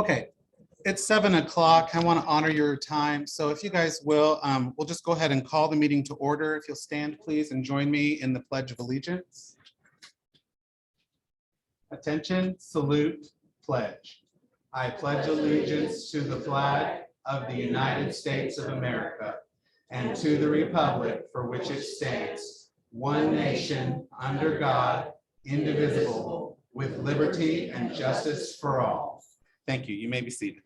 Okay, it's 7 o'clock. I want to honor your time. So if you guys will, we'll just go ahead and call the meeting to order. If you'll stand, please, and join me in the Pledge of Allegiance. Attention, salute, pledge. I pledge allegiance to the flag of the United States of America and to the republic for which it stands, one nation, under God, indivisible, with liberty and justice for all. Thank you. You may be seated.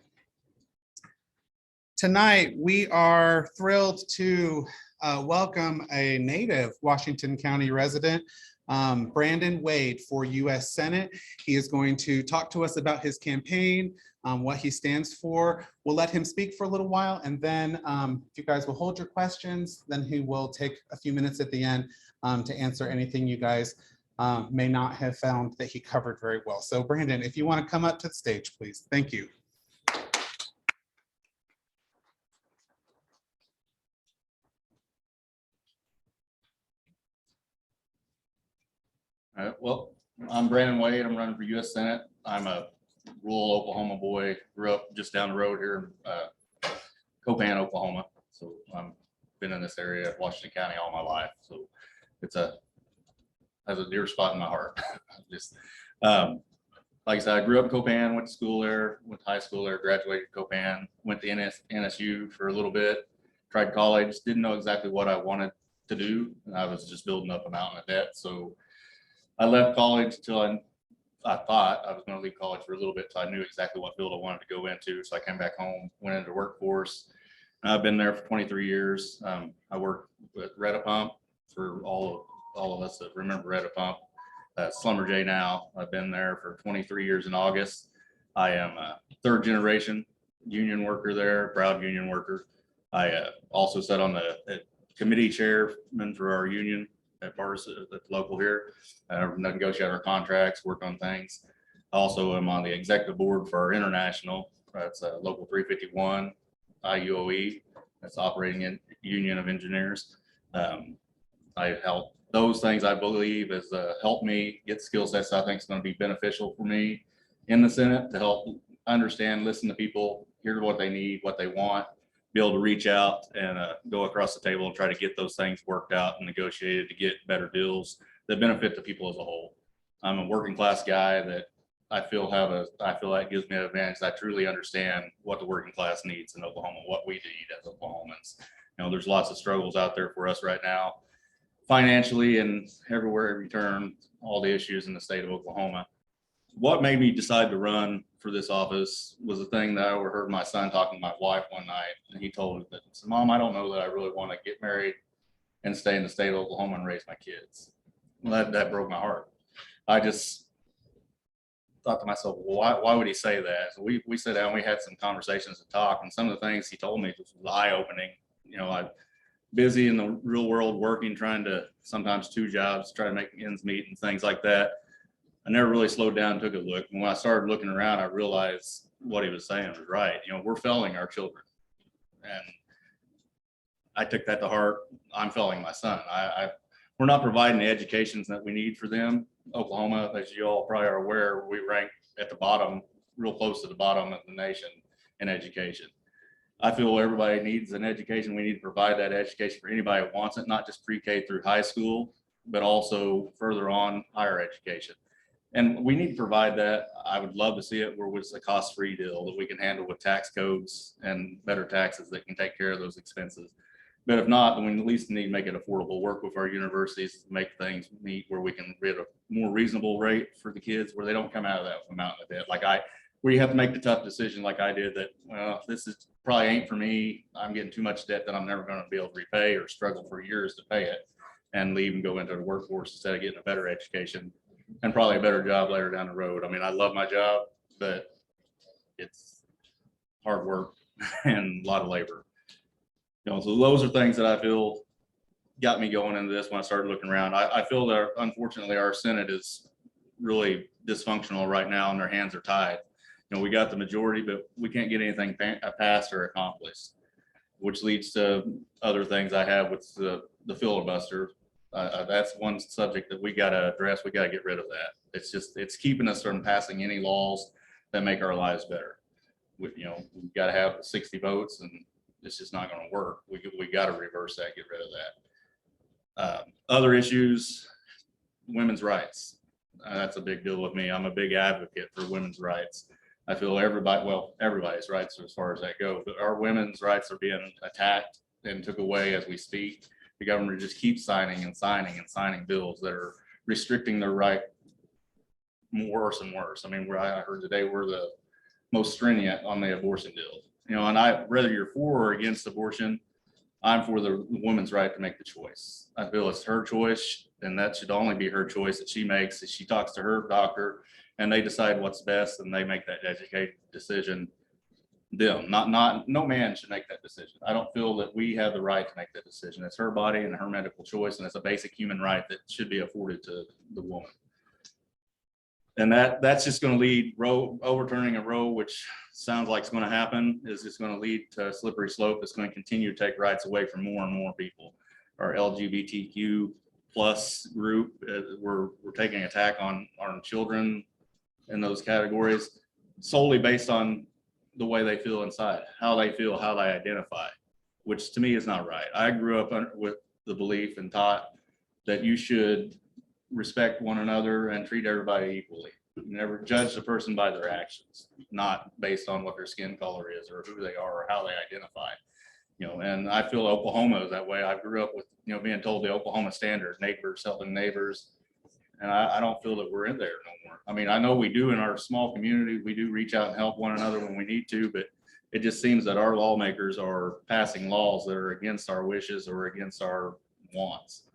Tonight, we are thrilled to welcome a native Washington County resident, Brandon Wade, for U.S. Senate. He is going to talk to us about his campaign, what he stands for. We'll let him speak for a little while, and then if you guys will hold your questions, then he will take a few minutes at the end to answer anything you guys may not have found that he covered very well. So Brandon, if you want to come up to the stage, please. Thank you. All right, well, I'm Brandon Wade. I'm running for U.S. Senate. I'm a rural Oklahoma boy. Grew up just down the road here in Copan, Oklahoma. So I've been in this area of Washington County all my life. So it's has a dear spot in my heart. Just like I said, I grew up in Copan, went to school there, went to high school there, graduated Copan, went to NSU for a little bit, tried college, didn't know exactly what I wanted to do. And I was just building up a mountain of debt. So I left college until I thought I was going to leave college for a little bit, so I knew exactly what field I wanted to go into. So I came back home, went into the workforce. I've been there for 23 years. I worked with Red-A-Pump for all of us that remember Red-A-Pump. Slumber now. I've been there for 23 years in August. I am a third generation union worker there, proud union worker. I also sat on the committee chairman for our union at bars at the local here, negotiate our contracts, work on things. Also, I'm on the executive board for our international. That's local 351 IUOE. That's operating in Union of Engineers. I help those things. I believe has helped me get skill sets I think is going to be beneficial for me in the Senate to help understand, listen to people, hear what they need, what they want. Be able to reach out and go across the table and try to get those things worked out and negotiated to get better deals that benefit the people as a whole. I'm a working class guy that I feel that gives me an advantage. I truly understand what the working class needs in Oklahoma, what we need as Oklahomans. You know, there's lots of struggles out there for us right now, financially and everywhere we turn, all the issues in the state of Oklahoma. What made me decide to run for this office was a thing that I overheard my son talking to my wife one night, and he told me that, "Mom, I don't know that I really want to get married and stay in the state of Oklahoma and raise my kids." Well, that broke my heart. I just thought to myself, well, why would he say that? So we sat down, we had some conversations and talk, and some of the things he told me was eye-opening. You know, I'm busy in the real world working, trying to sometimes 2 jobs, try to make ends meet and things like that. I never really slowed down and took a look. And when I started looking around, I realized what he was saying was right. You know, we're failing our children. And I took that to heart. I'm failing my son. We're not providing the educations that we need for them. Oklahoma, as you all probably are aware, we rank at the bottom, real close to the bottom of the nation in education. I feel everybody needs an education. We need to provide that education for anybody who wants it, not just pre-K through high school, but also further on higher education. And we need to provide that. I would love to see it where it's a cost-free deal that we can handle with tax codes and better taxes that can take care of those expenses. But if not, then we at least need to make it affordable, work with our universities to make things meet where we can get a more reasonable rate for the kids where they don't come out of that mountain of debt. Where you have to make the tough decision like I did that, well, this is probably ain't for me. I'm getting too much debt that I'm never going to be able to repay or struggle for years to pay it and leave and go into the workforce instead of getting a better education and probably a better job later down the road. I mean, I love my job, but it's hard work and a lot of labor. You know, so those are things that I feel got me going into this when I started looking around. I feel that unfortunately our Senate is really dysfunctional right now and their hands are tied. You know, we got the majority, but we can't get anything passed or accomplished, which leads to other things I have with the filibuster. That's one subject that we got to address. We got to get rid of that. It's keeping us from passing any laws that make our lives better. we've got to have the 60 votes, and it's just not going to work. We got to reverse that, get rid of that. Other issues, women's rights. That's a big deal with me. I'm a big advocate for women's rights. I feel everybody's rights as far as that goes, but our women's rights are being attacked and took away as we speak. The government just keeps signing and signing and signing bills that are restricting their right worse and worse. I mean, I heard today we're the most stringent on the abortion deal. And whether you're for or against abortion, I'm for the woman's right to make the choice. I feel it's her choice, and that should only be her choice that she makes. That she talks to her doctor, and they decide what's best, and they make that educated decision. No man should make that decision. I don't feel that we have the right to make that decision. It's her body and her medical choice, and it's a basic human right that should be afforded to the woman. And that's just going to lead overturning a Roe, which sounds like it's going to happen, is just going to lead to a slippery slope. It's going to continue to take rights away from more and more people. Our LGBTQ plus group, we're taking attack on our children in those categories solely based on the way they feel inside, how they feel, how they identify, which to me is not right. I grew up with the belief and taught that you should respect one another and treat everybody equally. Never judge the person by their actions, not based on what their skin color is or who they are or how they identify. And I feel Oklahoma is that way. I grew up with, being told the Oklahoma standard, neighbors helping neighbors. And I don't feel that we're in there no more. I mean, I know we do in our small community, we do reach out and help one another when we need to, but it just seems that our lawmakers are passing laws that are against our wishes or against our wants.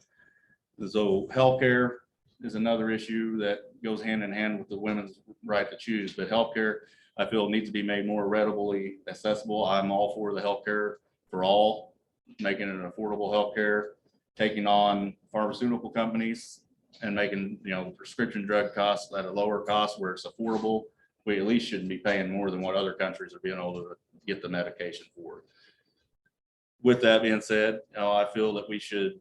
So healthcare is another issue that goes hand in hand with the women's right to choose, but healthcare, I feel, needs to be made more readily accessible. I'm all for the healthcare for all, making it an affordable healthcare, taking on pharmaceutical companies and making, prescription drug costs at a lower cost where it's affordable. We at least shouldn't be paying more than what other countries are being able to get the medication for. With that being said, I feel that we should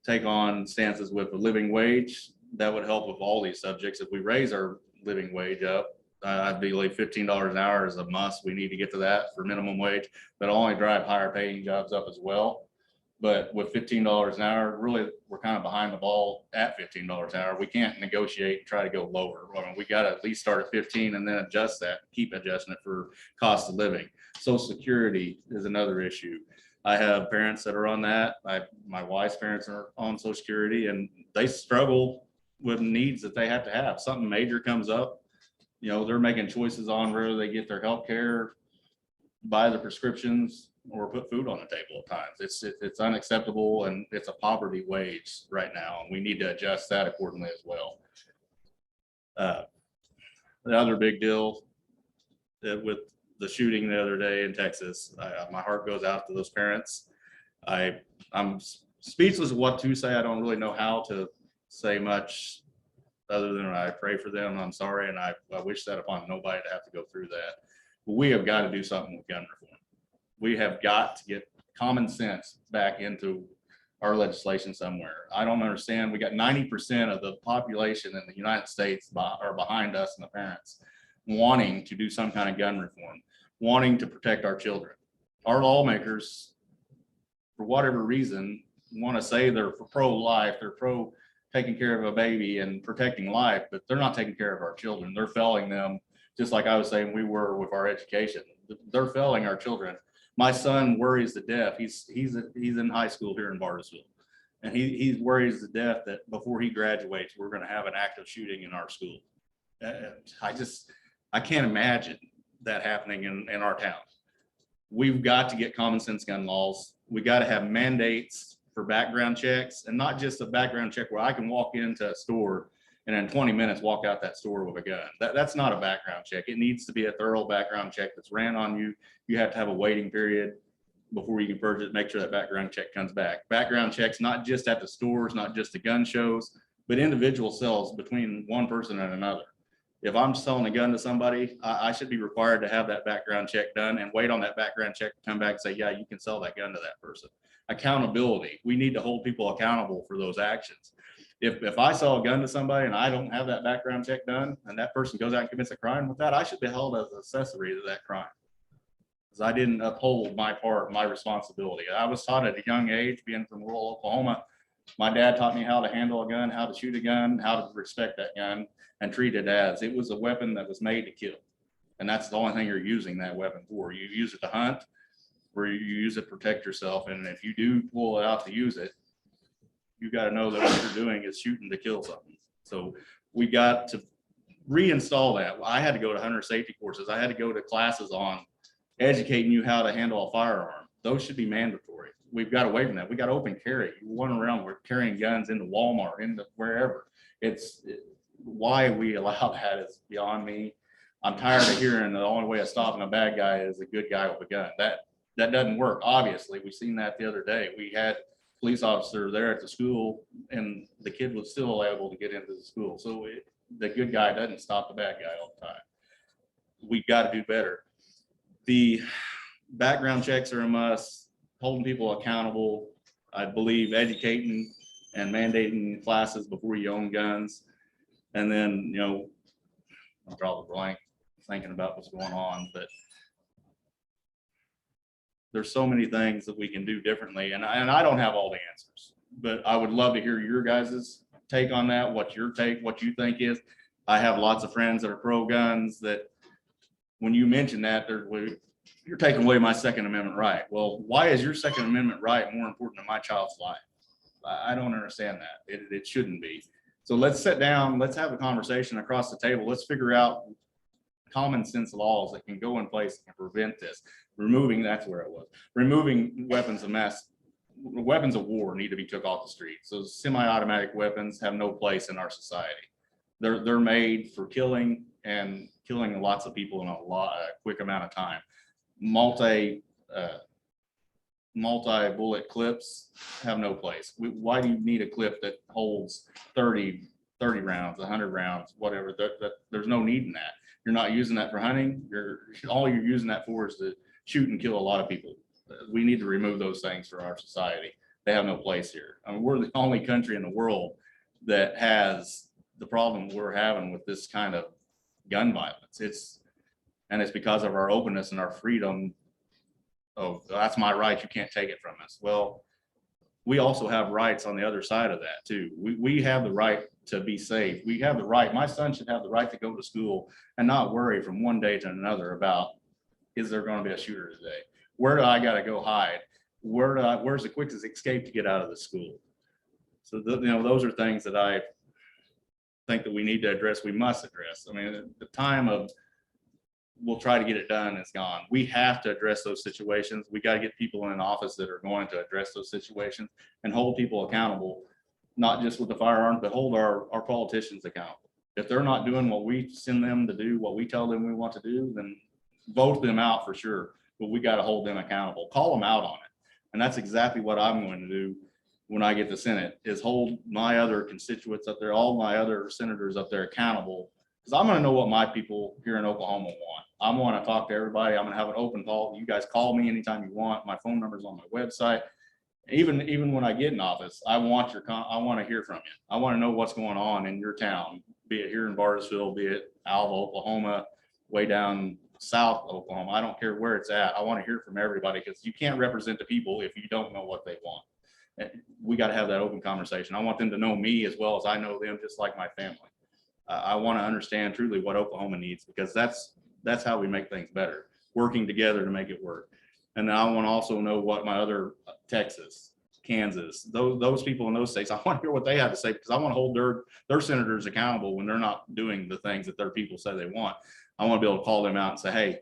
take on stances with a living wage. That would help with all these subjects. If we raise our living wage up, I believe $15 an hour is a must. We need to get to that for minimum wage. That'll only drive higher paying jobs up as well. But with $15 an hour, really, we're kind of behind the ball at $15 an hour. We can't negotiate and try to go lower. I mean, we got to at least start at 15 and then adjust that, keep adjusting it for cost of living. Social Security is another issue. I have parents that are on that. My wife's parents are on Social Security, and they struggle with needs that they have to have. Something major comes up, they're making choices on whether they get their health care, buy the prescriptions, or put food on the table at times. It's unacceptable, and it's a poverty wage right now, and we need to adjust that accordingly as well. The other big deal with the shooting the other day in Texas, my heart goes out to those parents. I'm speechless of what to say. I don't really know how to say much other than I pray for them. I'm sorry, and I wish that upon nobody to have to go through that. But we have got to do something with gun reform. We have got to get common sense back into our legislation somewhere. I don't understand. We got 90% of the population in the United States are behind us and the parents wanting to do some kind of gun reform, wanting to protect our children. Our lawmakers, for whatever reason, want to say they're pro-life, they're pro taking care of a baby and protecting life, but they're not taking care of our children. They're failing them, just like I was saying we were with our education. They're failing our children. My son worries to death. He's in high school here in Bartlesville, and he worries to death that before he graduates, we're going to have an active shooting in our school. I can't imagine that happening in our town. We've got to get common sense gun laws. We got to have mandates for background checks, and not just a background check where I can walk into a store and in 20 minutes walk out that store with a gun. That's not a background check. It needs to be a thorough background check that's ran on you. You have to have a waiting period before you can purchase, make sure that background check comes back. Background checks, not just at the stores, not just the gun shows, but individual sales between one person and another. If I'm selling a gun to somebody, I should be required to have that background check done and wait on that background check to come back and say, yeah, you can sell that gun to that person. Accountability. We need to hold people accountable for those actions. If I sell a gun to somebody and I don't have that background check done and that person goes out and commits a crime with that, I should be held as an accessory to that crime. because I didn't uphold my part, my responsibility. I was taught at a young age, being from rural Oklahoma, my dad taught me how to handle a gun, how to shoot a gun, how to respect that gun and treat it as it was a weapon that was made to kill. And that's the only thing you're using that weapon for. You use it to hunt, or you use it to protect yourself. And if you do pull it out to use it, you got to know that what you're doing is shooting to kill something. So we got to reinstall that. I had to go to hunter safety courses. I had to go to classes on educating you how to handle a firearm. Those should be mandatory. We've got away from that. We got open carry. You run around, we're carrying guns into Walmart, into wherever. Why we allow that is beyond me. I'm tired of hearing the only way of stopping a bad guy is a good guy with a gun. That doesn't work. Obviously, we seen that the other day. We had police officer there at the school, and the kid was still able to get into the school. So the good guy doesn't stop the bad guy all the time. We've got to do better. The background checks are a must. Holding people accountable. I believe educating and mandating classes before you own guns. And then, you know, I'll draw the blank thinking about what's going on, but there's so many things that we can do differently. And I don't have all the answers, but I would love to hear your guys' take on that, what you think is. I have lots of friends that are pro guns that when you mention that, you're taking away my Second Amendment right. Well, why is your Second Amendment right more important than my child's life? I don't understand that. It shouldn't be. So let's sit down, let's have a conversation across the table. Let's figure out common sense laws that can go in place and prevent this. That's where it was. Removing weapons of mass, weapons of war need to be took off the street. So semi-automatic weapons have no place in our society. They're made for killing and killing lots of people in a quick amount of time. Multi-bullet clips have no place. Why do you need a clip that holds 30 rounds, 100 rounds, whatever? There's no need in that. You're not using that for hunting. All you're using that for is to shoot and kill a lot of people. We need to remove those things from our society. They have no place here. I mean, we're the only country in the world that has the problem we're having with this kind of gun violence. It's because of our openness and our freedom. Oh, that's my right, you can't take it from us. Well, we also have rights on the other side of that too. We have the right to be safe. We have the right, my son should have the right to go to school and not worry from one day to another about, is there going to be a shooter today? Where do I got to go hide? Where's the quickest escape to get out of the school? So those are things that I think that we need to address. We must address. I mean, the time of we'll try to get it done is gone. We have to address those situations. We got to get people in office that are going to address those situations and hold people accountable, not just with the firearms, but hold our politicians accountable. If they're not doing what we send them to do, what we tell them we want to do, then vote them out for sure. But we got to hold them accountable, call them out on it. And that's exactly what I'm going to do when I get to Senate, is hold my other constituents up there, all my other senators up there accountable. Because I'm going to know what my people here in Oklahoma want. I'm going to talk to everybody. I'm going to have an open call. You guys call me anytime you want. My phone number is on my website. Even when I get in office, I want to hear from you. I want to know what's going on in your town, be it here in Bartlesville, be it Alva, Oklahoma, way down south Oklahoma. I don't care where it's at. I want to hear from everybody, because you can't represent the people if you don't know what they want. We got to have that open conversation. I want them to know me as well as I know them, just like my family. I want to understand truly what Oklahoma needs, because that's how we make things better, working together to make it work. And then I want to also know what my other Texas, Kansas, those people in those states, I want to hear what they have to say, because I want to hold their senators accountable when they're not doing the things that their people say they want. I want to be able to call them out and say, hey,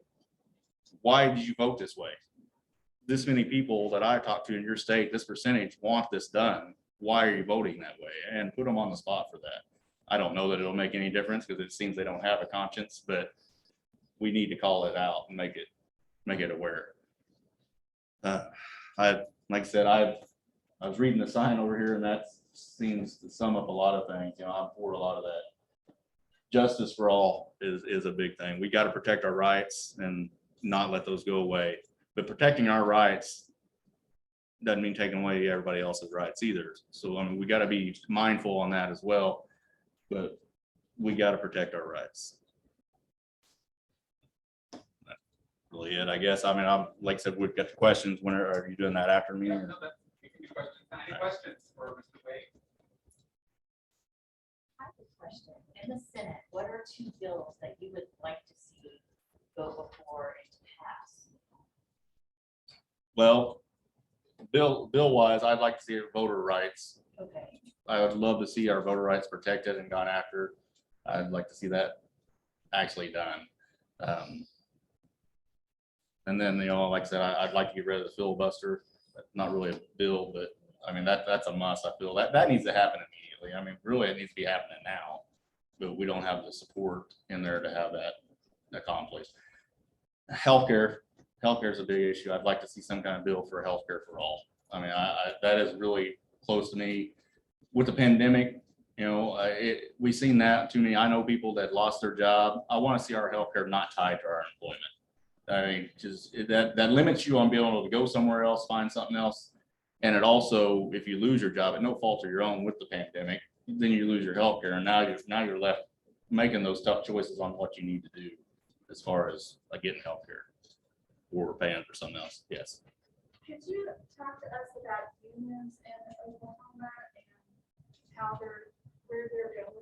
why did you vote this way? This many people that I talked to in your state, this percentage want this done. Why are you voting that way? And put them on the spot for that. I don't know that it'll make any difference, because it seems they don't have a conscience, but we need to call it out and make it aware. Like I said, I was reading the sign over here, and that seems to sum up a lot of things. I'm for a lot of that. Justice for all is a big thing. We got to protect our rights and not let those go away. But protecting our rights doesn't mean taking away everybody else's rights either. So I mean, we got to be mindful on that as well. But we got to protect our rights. really it, I guess. I mean, I'm, like I said, we've got the questions. When are you doing that after me? No, you can do questions. Any questions for Mr. Wade? I have a question. In the Senate, what are 2 bills that you would like to see go before and pass? Well, bill wise, I'd like to see voter rights. Okay. I would love to see our voter rights protected and gone after. I'd like to see that actually done. And then, like I said, I'd like to get rid of the filibuster. Not really a bill, but I mean, that's a must. I feel that needs to happen immediately. I mean, really, it needs to be happening now, but we don't have the support in there to have that accomplished. Healthcare is a big issue. I'd like to see some kind of bill for healthcare for all. I mean, that is really close to me. With the pandemic, we've seen that too many. I know people that lost their job. I want to see our healthcare not tied to our employment. I mean, just that limits you on being able to go somewhere else, find something else. And it also, if you lose your job at no fault of your own with the pandemic, then you lose your healthcare, and now you're left making those tough choices on what you need to do as far as getting healthcare or paying for something else. Yes. Could you talk to us about unions in Oklahoma and how where they're going?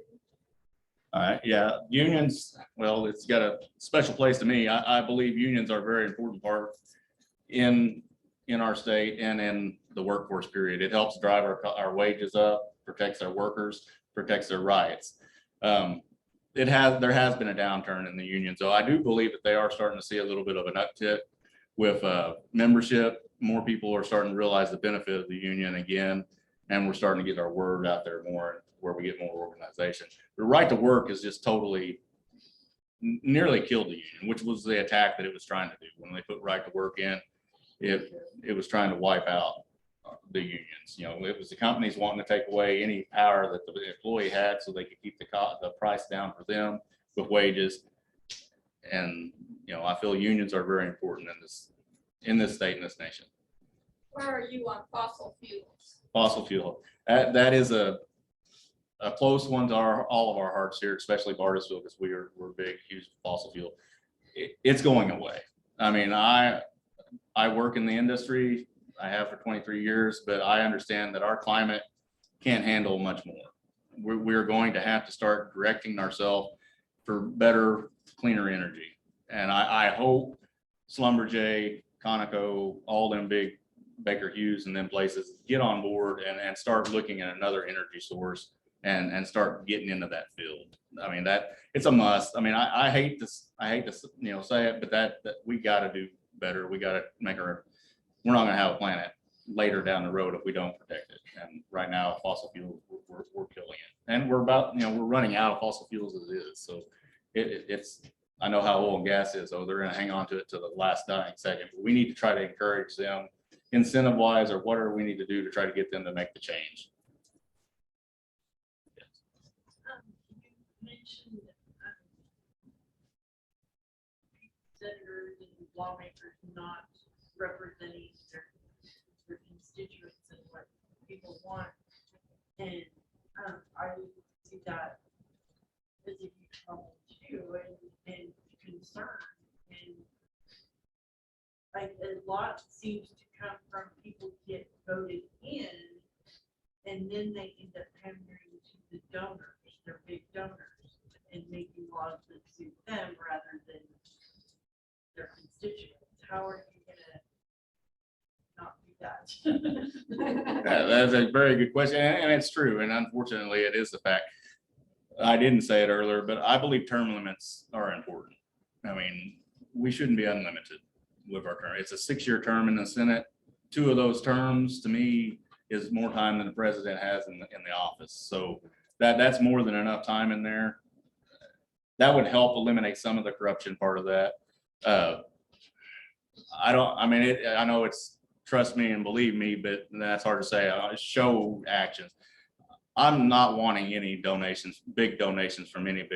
All right. Yeah. Unions. Well, it's got a special place to me. I believe unions are a very important part in our state and in the workforce period. It helps drive our wages up, protects our workers, protects their rights. There has been a downturn in the union. So I do believe that they are starting to see a little bit of an uptick with membership. More people are starting to realize the benefit of the union again, and we're starting to get our word out there more, where we get more organization. The right to work is just totally nearly killed the union, which was the attack that it was trying to do. When they put right to work in, it was trying to wipe out the unions. It was the companies wanting to take away any power that the employee had so they could keep the price down for them with wages. And I feel unions are very important in this state, in this nation. Where are you on fossil fuels? Fossil fuel, that is a close one to all of our hearts here, especially Bartlesville, because we're big, huge fossil fuel. It's going away. I mean, I work in the industry. I have for 23 years, but I understand that our climate can't handle much more. We're going to have to start directing ourselves for better, cleaner energy. And I hope Schlumberger, Conoco, all them big Baker Hughes and them places get on board and start looking at another energy source and start getting into that field. I mean, that it's a must. I mean, I hate to say it, but that we got to do better. We got to we're not going to have a planet later down the road if we don't protect it. And right now, fossil fuels, we're killing it. And we're running out of fossil fuels as it is. So it's, I know how oil and gas is, so they're going to hang on to it to the last dying second. But we need to try to encourage them incentive wise or whatever we need to do to try to get them to make the change. You mentioned senators and lawmakers not representing their constituents and what people want. And I see that as a huge problem too, and concern. And like a lot seems to come from people get voted in, and then they end up pandering to the donors, their big donors, and making laws that suit them rather than their constituents. How are you gonna not do that? That's a very good question, and it's true. And unfortunately, it is the fact. I didn't say it earlier, but I believe term limits are important. I mean, we shouldn't be unlimited with our term. It's a 6-year term in the Senate. 2 of those terms, to me, is more time than the president has in the office. So that's more than enough time in there. That would help eliminate some of the corruption part of that. I know it's trust me and believe me, but that's hard to say. Show actions. I'm not wanting any donations, big donations from any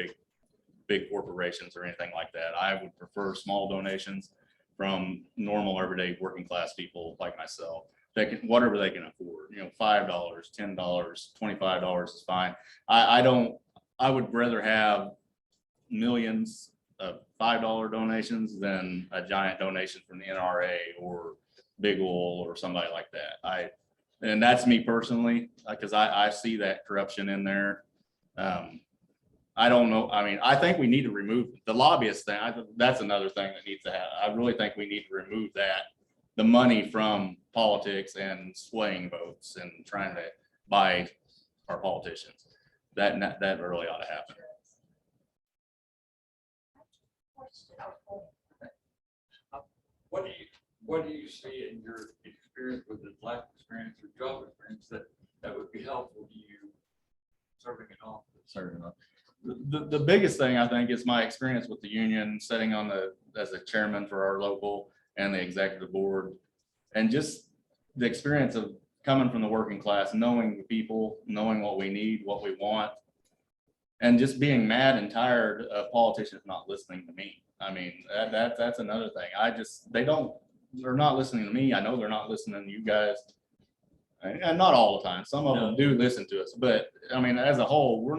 big corporations or anything like that. I would prefer small donations from normal, everyday working class people like myself. They can, whatever they can afford, $5, $10, $25 is fine. I would rather have millions $5 donations than a giant donation from the NRA or Big Oil or somebody like that. And that's me personally, because I see that corruption in there. I don't know. I mean, I think we need to remove the lobbyist thing. That's another thing that needs to happen. I really think we need to remove that, the money from politics and swaying votes and trying to buy our politicians. That really ought to happen. What do you see in your experience with this life experience or job experience that would be helpful to you serving in office? Serving in office. The biggest thing I think is my experience with the union, sitting on as a chairman for our local and the executive board, and just the experience of coming from the working class, knowing the people, knowing what we need, what we want, and just being mad and tired of politicians not listening to me. I mean, that's another thing. They're not listening to me. I know they're not listening to you guys. And not all the time. Some of them do listen to us, but I mean, as a whole,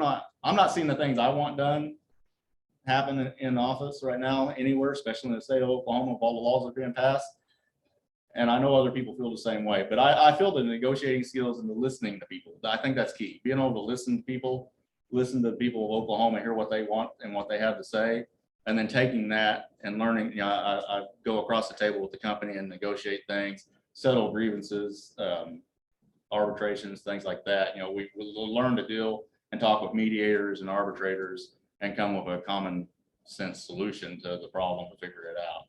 I'm not seeing the things I want done happen in office right now anywhere, especially in the state of Oklahoma, with all the laws that are being passed. And I know other people feel the same way, but I feel the negotiating skills and the listening to people. I think that's key. Being able to listen to people of Oklahoma, hear what they want and what they have to say, and then taking that and learning. I go across the table with the company and negotiate things, settle grievances, arbitrations, things like that. We learn to deal and talk with mediators and arbitrators and come up with a common sense solution to the problem to figure it out.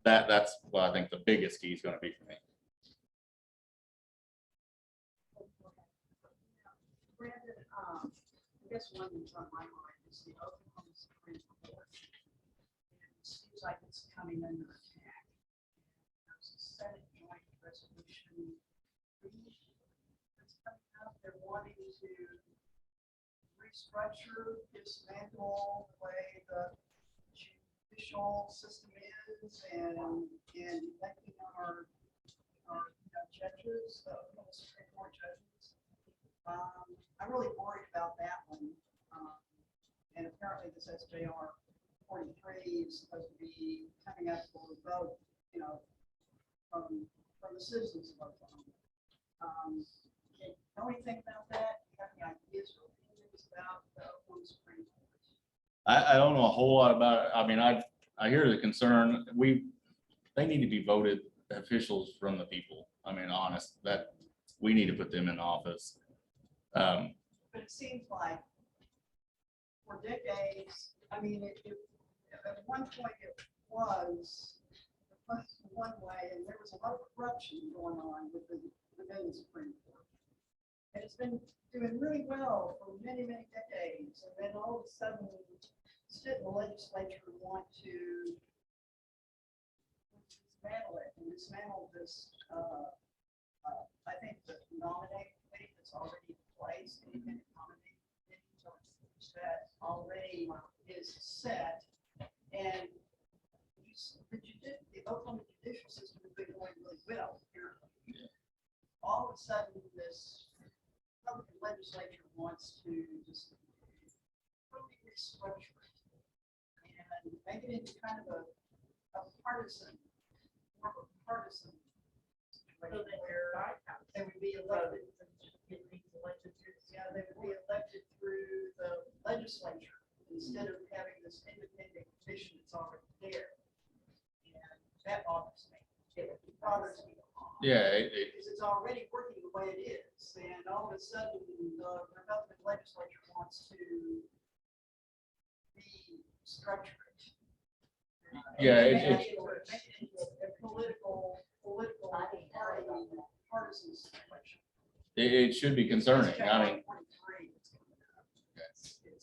That's what I think the biggest key is going to be for me. Brandon, I guess one that's on my mind is the Oklahoma Supreme Court. And it seems like it's coming under attack. There's a Senate joint resolution that's coming up. They're wanting to restructure, dismantle the way the judicial system is, and electing our judges, the Supreme Court judges. I'm really worried about that one. And apparently this SJR 43 is supposed to be coming up for a vote, from the citizens of Oklahoma. Can you know anything about that? Do you have any ideas or opinions about the Oklahoma Supreme Court? I don't know a whole lot about it. I mean, I hear the concern. They need to be voted officials from the people. I mean, honest, that we need to put them in office. But it seems like for decades, I mean, at one point it was one way, and there was a lot of corruption going on within the Supreme Court. And it's been doing really well for many, many decades. And then all of a sudden, the legislature want to dismantle it and dismantle this. I think the nominating committee that's already in place, the independent nominating committee that already is set, and the Oklahoma judicial system has been going really well, apparently. Yeah. All of a sudden, this Republican legislature wants to just totally restructure it and make it into kind of a partisan, more of a partisan situation where they would be elected. Yeah, they would be elected through the legislature instead of having this independent commission that's already there. And that bothers me. It bothers me a lot. Yeah, because it's already working the way it is, and all of a sudden the Republican legislature wants to restructure it. Yeah, Make it into a political partisan situation. it should be concerning. I mean,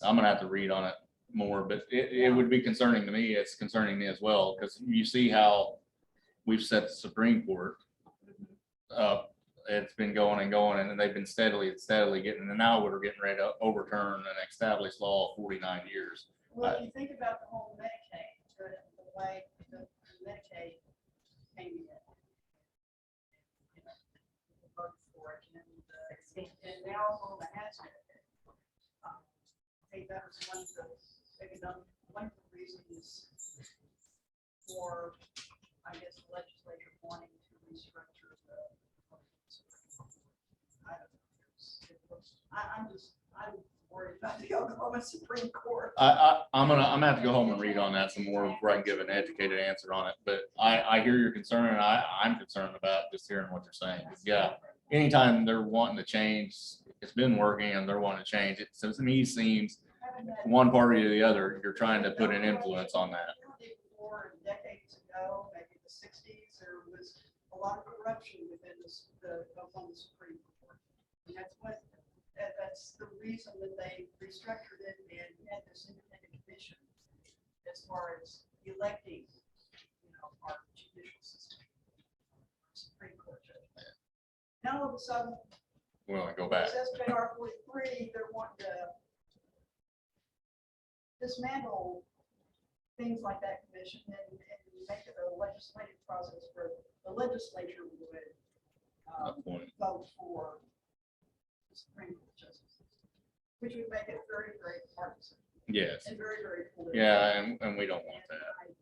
I'm gonna have to read on it more, but it would be concerning to me. It's concerning me as well, because you see how we've set the Supreme Court up. It's been going and going, and they've been steadily getting, and now we're getting ready to overturn an established law of 49 years. Well, if you think about the whole Medicaid, the way the Medicaid came in, voted for it, and now Oklahoma has it. I think that was one of the reasons for, I guess, the legislature wanting to restructure the. I don't know. I'm worried about the Oklahoma Supreme Court. I'm gonna have to go home and read on that some more before I can give an educated answer on it. But I hear your concern, and I'm concerned about just hearing what you're saying. 'Cause, yeah, anytime they're wanting to change, it's been working and they're wanting to change it. So to me, it seems one party or the other, you're trying to put an influence on that. Before, decades ago, maybe the sixties, there was a lot of corruption within the Oklahoma Supreme Court. And that's the reason that they restructured it and had this independent commission as far as electing, our judicial system, Supreme Court judges. Now all of a sudden, We want to go back. SJR 43, they're wanting to dismantle things like that commission and make it a legislative process where the legislature would vote for the Supreme Court justice, which would make it very, very partisan Yes. and very, very political. Yeah, and we don't want that.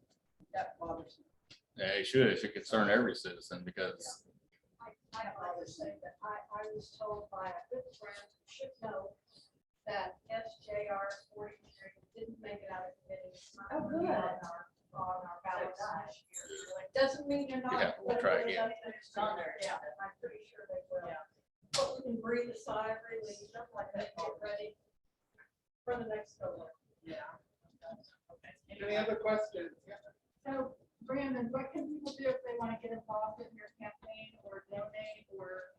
That bothers me. Yeah, it should concern every citizen because I have to say that I was told by a good friend who should know that SJR 43 didn't make it out of committee. Oh, good. On our ballot Gosh. this year. Like, doesn't mean you're not. Yeah, we'll try again. It's on there. Yeah, I'm pretty sure they will. But we can breathe a sigh of relief, stuff like that, get ready for the next go round. Yeah. Any other questions? So Brandon, what can people do if they want to get involved in your campaign or donate or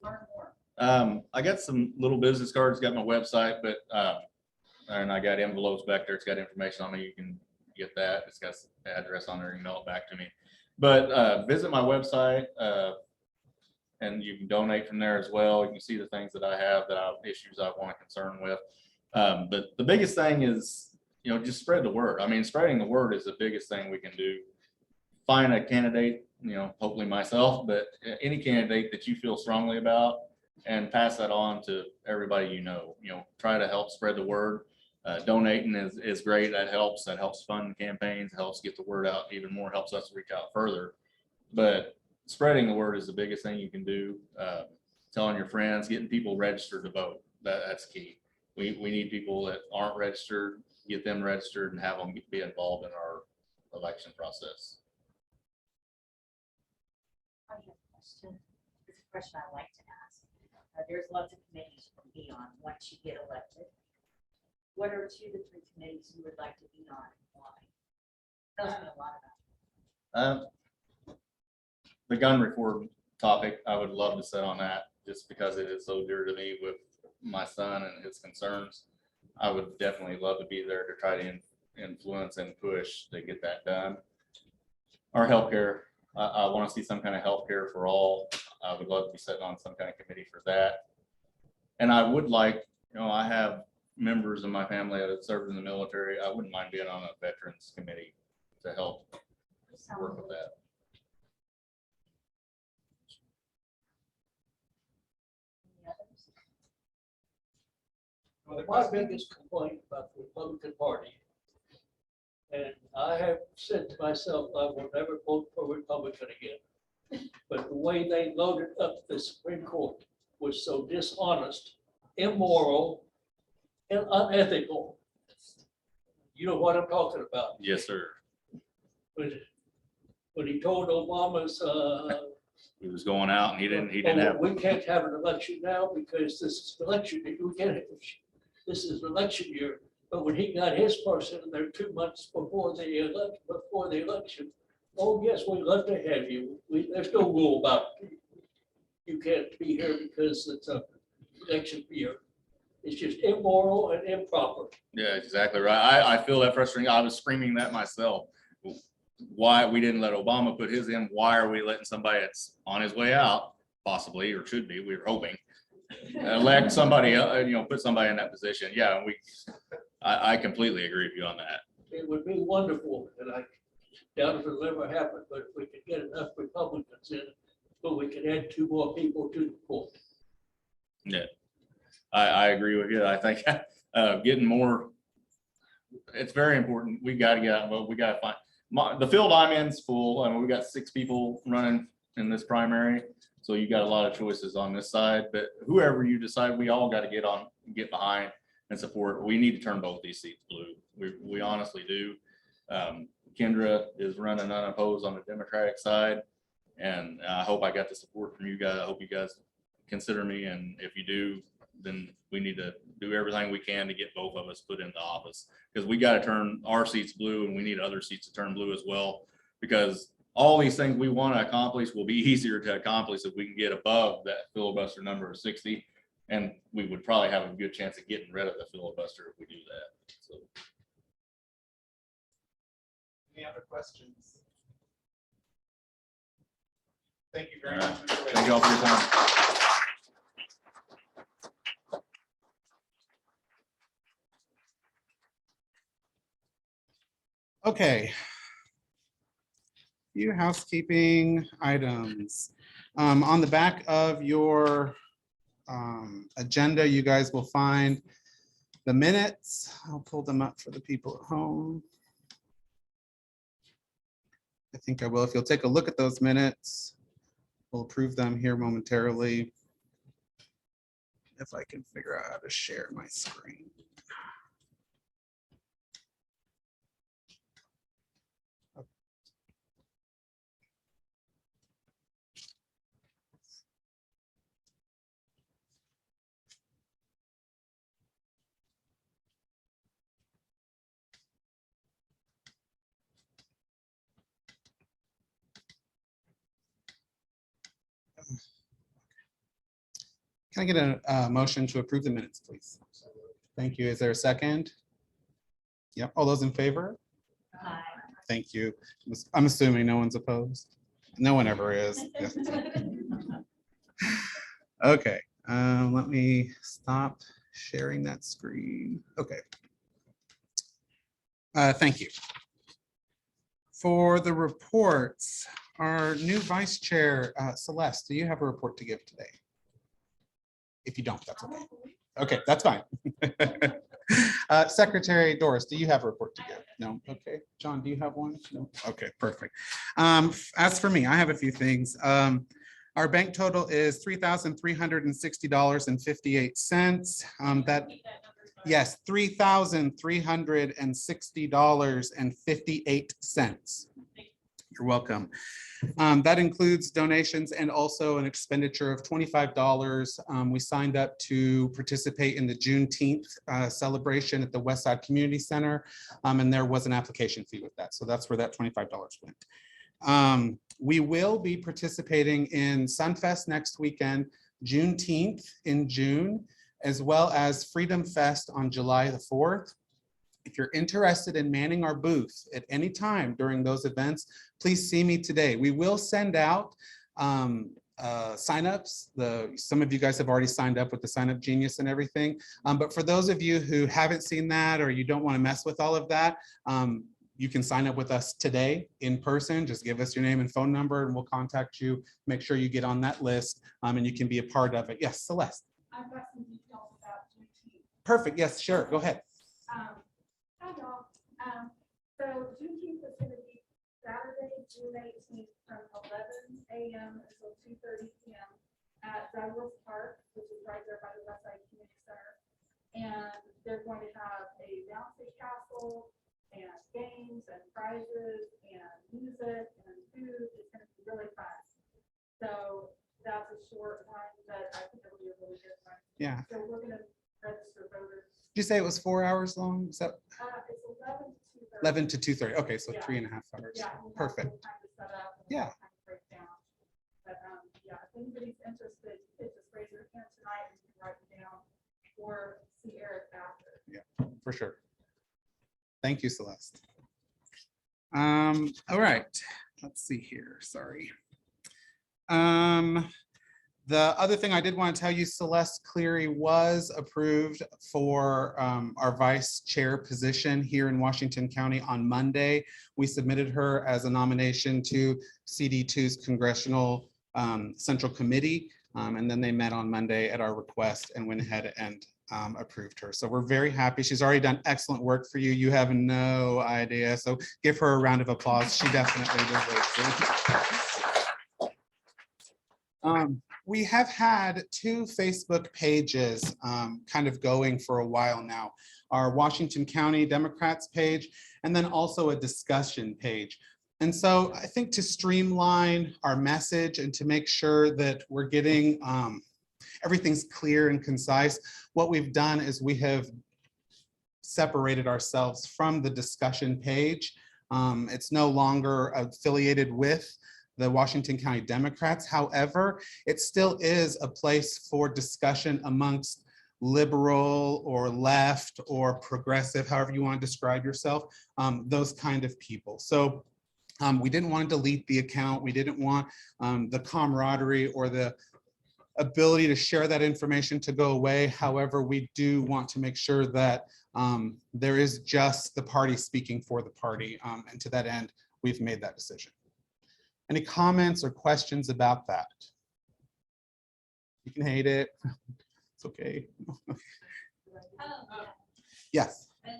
learn more? I got some little business cards, got my website, but and I got envelopes back there. It's got information on it. You can get that. It's got the address on there. Email it back to me. But visit my website and you can donate from there as well. You can see the things that I have issues I want to concern with. But the biggest thing is, just spread the word. I mean, spreading the word is the biggest thing we can do. Find a candidate, hopefully myself, but any candidate that you feel strongly about and pass that on to everybody try to help spread the word. Donating is great. That helps fund campaigns, helps get the word out even more, helps us reach out further. But spreading the word is the biggest thing you can do. Telling your friends, getting people registered to vote. That's key. We need people that aren't registered, get them registered and have them be involved in our election process. I have a question. This is a question I like to ask. There's lots of committees to be on once you get elected. What are 2 to 3 committees you would like to be on and why? Tells me a lot about The gun reform topic, I would love to sit on that just because it is so dear to me with my son and his concerns. I would definitely love to be there to try to influence and push to get that done. Our healthcare, I want to see some kind of healthcare for all. I would love to be sitting on some kind of committee for that. And I would like, I have members of my family that have served in the military. I wouldn't mind being on a veterans committee to help work with that. Any others? My biggest complaint about the Republican Party, and I have said to myself, I will never vote for Republican again. But the way they loaded up the Supreme Court was so dishonest, immoral, and unethical. You know what I'm talking about. Yes, sir. When he told Obama's, He was going out and he didn't have. we can't have an election now because this is election. We can't. This is election year. But when he got his person in there 2 months before the election, oh yes, we'd love to have you. There's no rule about you can't be here because it's a election year. It's just immoral and improper. Yeah, exactly right. I feel that frustrating. I was screaming that myself. Why we didn't let Obama put his in? Why are we letting somebody that's on his way out, possibly, or should be, we were hoping, elect somebody, put somebody in that position? Yeah, I completely agree with you on that. It would be wonderful, and I doubt if it'll ever happen, but if we could get enough Republicans in, but we could add 2 more people to the court. Yeah, I agree with you. I think getting more it's very important. We gotta get out and vote. We gotta find, the field I'm in's full. I mean, we got 6 people running in this primary. So you got a lot of choices on this side, but whoever you decide, we all gotta get behind and support. We need to turn both these seats blue. We honestly do. Kendra is running unopposed on the Democratic side. And I hope I got the support from you guys. I hope you guys consider me. And if you do, then we need to do everything we can to get both of us put into office, because we got to turn our seats blue, and we need other seats to turn blue as well, because all these things we want to accomplish will be easier to accomplish if we can get above that filibuster number of 60. And we would probably have a good chance of getting rid of the filibuster if we do that. So. Any other questions? Thank you very All much. right. Mr. Wade. Thank you all for your time. Okay. Few housekeeping items. On the back of your agenda, you guys will find the minutes. I'll pull them up for the people at home. I think I will. If you'll take a look at those minutes, we'll approve them here momentarily. If I can figure out how to share my screen. Can I get a motion to approve the minutes, please? Thank you. Is there a second? Yep. All those in favor? Aye. Thank you. I'm assuming no one's opposed. No one ever is. Yes. Okay, let me stop sharing that screen. Okay. Thank you. For the reports, our new vice chair, Celeste, do you have a report to give today? If you don't, that's okay. Okay, that's fine. Secretary Doris, do you have a report to give? No? Okay. John, do you have one? No? Okay, perfect. As for me, I have a few things. Our bank total is $3,360.58. That, yes, $3,360.58. You're welcome. That includes donations and also an expenditure of $25. We signed up to participate in the Juneteenth celebration at the Westside Community Center, and there was an application fee with that. So that's where that $25 went. We will be participating in Sunfest next weekend, Juneteenth in June, as well as Freedom Fest on July the 4th. If you're interested in manning our booth at any time during those events, please see me today. We will send out signups. Some of you guys have already signed up with the Sign Up Genius and everything. But for those of you who haven't seen that, or you don't want to mess with all of that, you can sign up with us today in person. Just give us your name and phone number and we'll contact you. Make sure you get on that list and you can be a part of it. Yes, Celeste. I've got some details about Juneteenth. Perfect. Yes, sure. Go ahead. Hi, y'all. So Juneteenth is going to be Saturday, June 18th from 11 a.m. until 2:30 p.m. at Douglas Park, which is right there by the Westside Community Center. And they're going to have a bouncy castle and games and prizes and music and food. It's going to be really fun. So that's a short one, but I think it'll be a really good one. Yeah. So we're going to register voters. Did you say it was 4 hours long? Is that It's 11 to 2:30. 11 to 2:30? Okay, so Yeah. 3.5 hours. Yeah. we have Perfect. some time to set up and Yeah. kind of break down. But yeah, if anybody's interested, you could just raise your hand tonight and you can write it down or see Eric after. Yeah, for sure. Thank you, Celeste. All right, let's see here. Sorry. The other thing I did want to tell you, Celeste Cleary was approved for our vice chair position here in Washington County on Monday. We submitted her as a nomination to CD2's Congressional Central Committee. And then they met on Monday at our request and went ahead and approved her. So we're very happy. She's already done excellent work for you. You have no idea. So give her a round of applause. She definitely deserves it. We have had 2 Facebook pages kind of going for a while now. Our Washington County Democrats page, and then also a discussion page. And so I think to streamline our message and to make sure that we're getting everything's clear and concise, what we've done is we have separated ourselves from the discussion page. It's no longer affiliated with the Washington County Democrats. However, it still is a place for discussion amongst liberal or left or progressive, however you want to describe yourself, those kind of people. So we didn't want to delete the account. We didn't want the camaraderie or the ability to share that information to go away. However, we do want to make sure that there is just the party speaking for the party. And to that end, we've made that decision. Any comments or questions about that? You can hate it. It's okay. Yes. So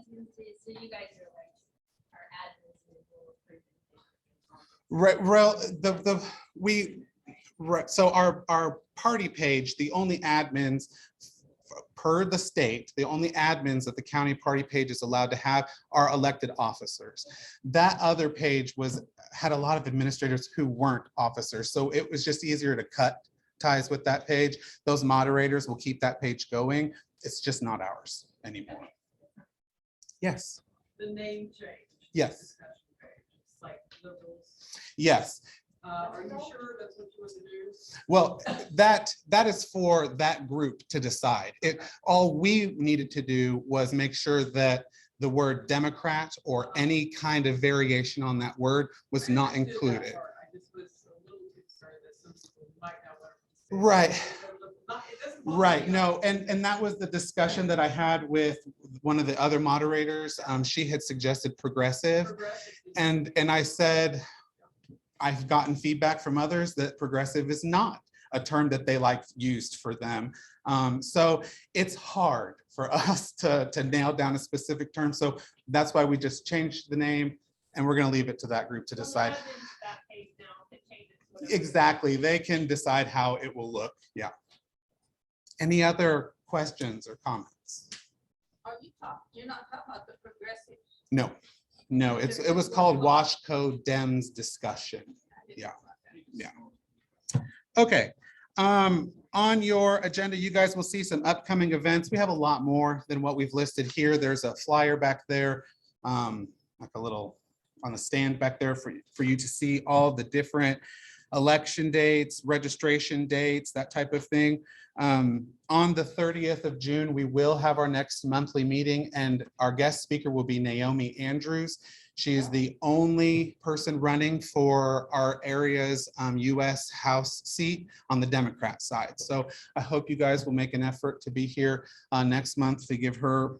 you guys are like our admins. Right. Well, so our party page, the only admins per the state, the only admins that the county party page is allowed to have are elected officers. That other page had a lot of administrators who weren't officers. So it was just easier to cut ties with that page. Those moderators will keep that page going. It's just not ours anymore. Yes. The name change. Yes. Discussion page. It's like liberals. Yes. Are you sure that's what you want to do? Well, that is for that group to decide. All we needed to do was make sure that the word Democrat or any kind of variation on that word was not included. I just was a little concerned that some people might not want to. Right. Right. No, and that was the discussion that I had with one of the other moderators. She had suggested progressive, and I said, I've gotten feedback from others that progressive is not a term that they like used for them. So it's hard for us to nail down a specific term. So that's why we just changed the name, and we're going to leave it to that group to decide. Exactly. They can decide how it will look. Yeah. Any other questions or comments? You're not talking about the progressive. No. No, it was called Washco Dems discussion. Yeah. Yeah. Okay. On your agenda, you guys will see some upcoming events. We have a lot more than what we've listed here. There's a flyer back there, like a little on the stand back there for you to see all the different election dates, registration dates, that type of thing. On the 30th of June, we will have our next monthly meeting, and our guest speaker will be Naomi Andrews. She is the only person running for our area's US House seat on the Democrat side. So I hope you guys will make an effort to be here next month to give her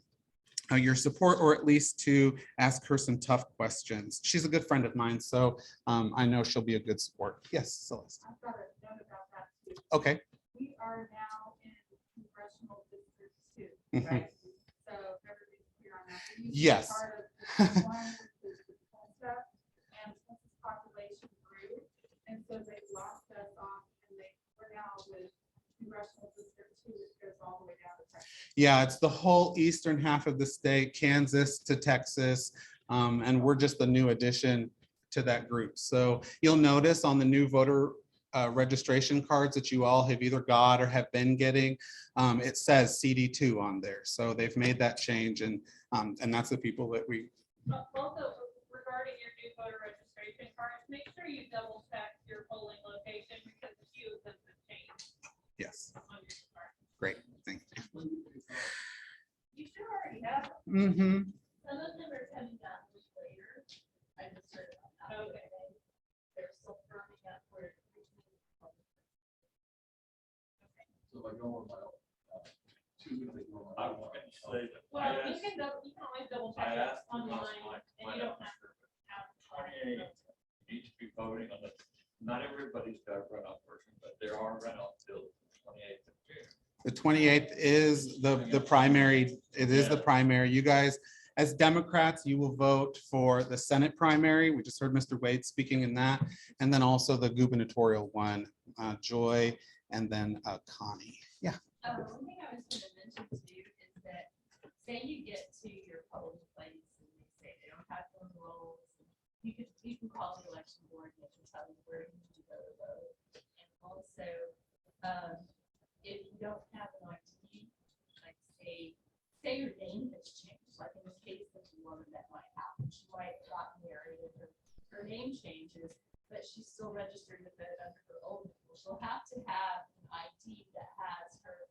your support, or at least to ask her some tough questions. She's a good friend of mine, so I know she'll be a good support. Yes, Celeste. I've got a note about that too. Okay. We are now in congressional district 2, Mhm. right? So everybody's clear on that. We used to be Yes. part of District 1, which is the Tulsa, and Tulsa's population grew, and so they lost us off, and we're now with congressional district 2, which goes all the way down to Texas. Yeah, it's the whole eastern half of the state, Kansas to Texas, and we're just the new addition to that group. So you'll notice on the new voter registration cards that you all have either got or have been getting, it says CD2 on there. So they've made that change, and that's the people that we. Also, regarding your new voter registration cards, make sure you double check your polling location because a few of them have changed Yes, on your card. great, thank you. You should already have them. Mm-hmm. Some of them are coming out later. I just heard about that. Okay. They're still firming up where. So like going my, I want to say that. Well, you can always double check it online and you don't have to have. 28, need to be voting on the, not everybody's got a runoff version, but there are runoff till 28th of June. The 28th is the primary. It is the primary. You guys, as Democrats, you will vote for the Senate primary. We just heard Mr. Wade speaking in that. And then also the gubernatorial one, Joy, and then Connie. Yeah. One thing I was gonna mention too is that, say you get to your polling place and they say they don't have phone rolls, you can call the election board and they can tell you where you need to go to vote. And also, if you don't have an ID, like say your name has changed, like in the case of the woman that might happen, she might have gotten married and her name changes, but she's still registered to vote under her old name. She'll have to have an ID that has her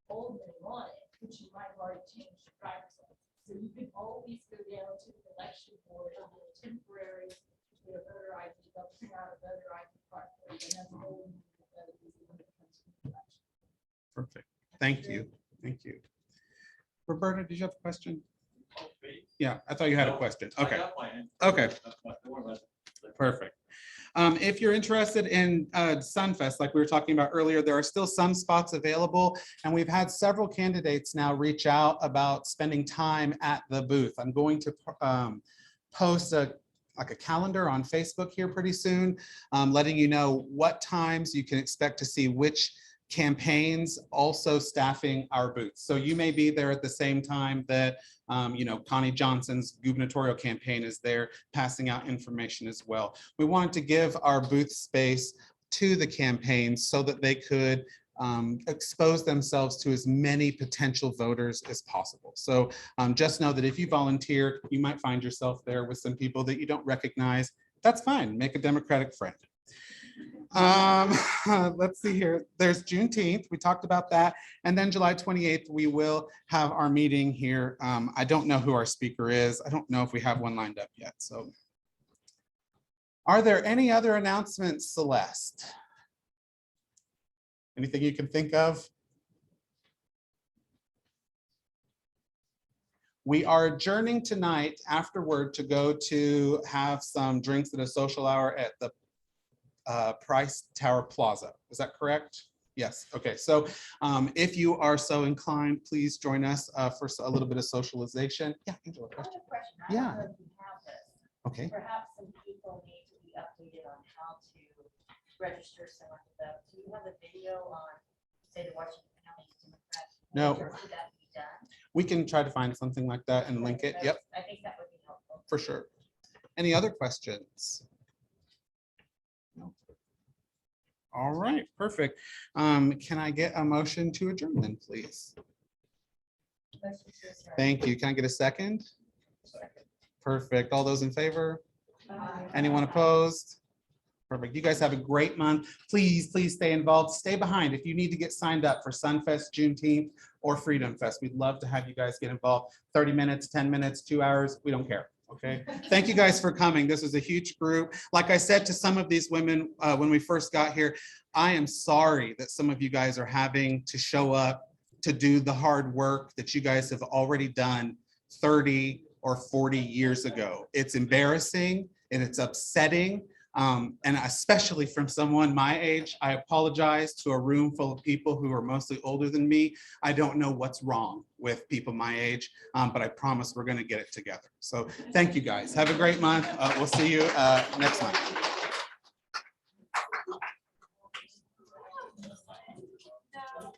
old name on it, which you might have already changed your driver's license. So you can always go down to the election board and get a temporary, get a voter ID, they'll print out a voter ID card for you, and that's the only thing that it is when it comes to the election. Perfect. Thank you. Thank you. Roberta, did you have a question? Yeah, I thought you had a question. Okay. Okay. Perfect. If you're interested in Sunfest, like we were talking about earlier, there are still some spots available, and we've had several candidates now reach out about spending time at the booth. I'm going to post a calendar on Facebook here pretty soon, letting you know what times you can expect to see which campaigns also staffing our booths. So you may be there at the same time that Connie Johnson's gubernatorial campaign is there passing out information as well. We wanted to give our booth space to the campaigns so that they could expose themselves to as many potential voters as possible. So just know that if you volunteer, you might find yourself there with some people that you don't recognize. That's fine. Make a Democratic friend. Let's see here. There's Juneteenth. We talked about that. And then July 28th, we will have our meeting here. I don't know who our speaker is. I don't know if we have one lined up yet. So are there any other announcements, Celeste? Anything you can think of? We are adjourning tonight afterward to go to have some drinks at a social hour at the Price Tower Plaza. Is that correct? Yes. Okay. So if you are so inclined, please join us for a little bit of socialization. Yeah, Angela. I have a question. I Yeah. don't know if you have this. Okay. Perhaps some people need to be updated on how to register someone to vote. Do you have a video on, say, the Washington County Democrats? No. Could that be done? We can try to find something like that and link it. Yep, I think that would be helpful. for sure. Any other questions? No. All right, perfect. Can I get a motion to adjourn then, please? Thank you. Can I get a second? Perfect. All those in favor? Anyone opposed? Perfect. You guys have a great month. Please, please stay involved. Stay behind if you need to get signed up for Sunfest, Juneteenth, or Freedom Fest. We'd love to have you guys get involved. 30 minutes, 10 minutes, 2 hours. We don't care. Okay. Thank you guys for coming. This is a huge group. Like I said to some of these women when we first got here, I am sorry that some of you guys are having to show up to do the hard work that you guys have already done 30 or 40 years ago. It's embarrassing and it's upsetting. And especially from someone my age, I apologize to a room full of people who are mostly older than me. I don't know what's wrong with people my age, but I promise we're going to get it together. So thank you guys. Have a great month. We'll see you next month.